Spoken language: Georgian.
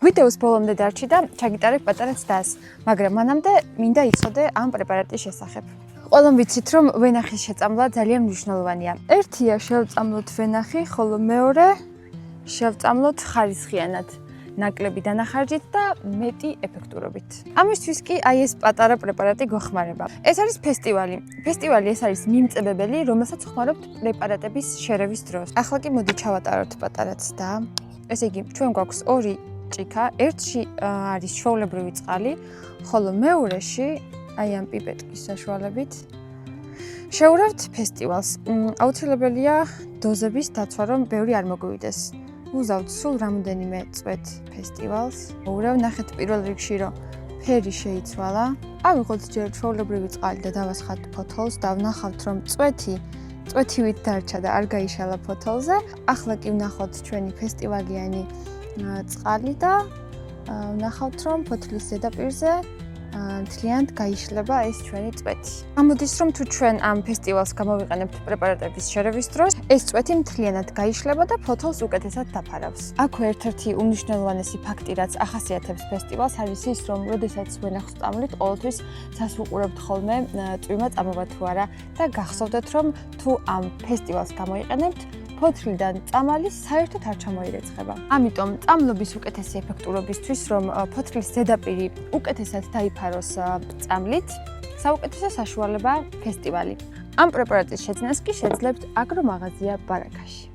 ვიდეოს ბოლომდე დარჩი და ჩაგიტარებ პატარა ცდას, მაგრამ მანამდე მინდა იცოდე ამ პრეპარატის შესახებ. ყველამ ვიცით, რომ ვენახის შეწამლა ძალიან მნიშვნელოვანია. ერთია შევწამლოთ ვენახი, ხოლო მეორე შევწამლოთ ხარისხიანად, ნაკლები დანახარჯით და მეტი ეფექტურობით. ამისთვის კი აი ეს პატარა პრეპარატი გვეხმარება. ეს არის ფესტივალი. ფესტივალი ეს არის მიმწებებელი, რომელსაც ხმარობთ პრეპარატების შერევის დროს. ახლა კი მოდი ჩავატაროთ პატარა ცდა. ესე იგი, ჩვენ გვაქვს ორი ჭიქა, ერთში არის ჩვეულებრივი წყალი, ხოლო მეორეში აი ამ პიპეტის საშუალებით შევურავთ ფესტივალს. აუცილებელია დოზების დაცვა, რომ ბევრი არ მოგვივიდეს. ვუზავთ სულ რამოდენიმე წვეთ ფესტივალს. ურავ ნახეთ პირველ რიგში, რომ ფერი შეიცვალა. ავიღოთ ჯერ ჩვეულებრივი წყალი და დავასხათ ფოთოლს და ვნახავთ, რომ წვეთივით დარჩა და არ გაიშალა ფოთოლზე. ახლა კი ვნახოთ ჩვენი ფესტივალიანი წყალი და ვნახავთ, რომ ფოთლის ზედაპირზე მთლიანად გაიშლება ეს ჩვენი წვეთი. გამოდის, რომ თუ ჩვენ ამ ფესტივალს გამოვიყენებთ პრეპარატების შერევის დროს, ეს წვეთი მთლიანად გაიშლება და ფოთოლს უკეთესად დაფარავს. აქვე ერთ-ერთი უმნიშვნელოვანესი ფაქტი, რაც ახასიათებს ფესტივალს, არის ის, რომ როდესაც ვენახს ვწამლით, ყოველთვის σας ვუყურებთ ხოლმე წვიმა წამოვა თუ არა და გახსოვდეთ, რომ თუ ამ ფესტივალს გამოიყენებთ, ფოთლიდან წამალი საერთოდ არ ჩამოირეცხება. ამიტომ წამლობის უკეთესი ეფექტურობისთვის, რომ ფოთლის ზედაპირი უკეთესად დაიფაროს წამლით, საუკეთესო საშუალებაა ფესტივალი. ამ პრეპარატის შეძენას კი შეძლებთ აგრომაღაზია ბარაკაში.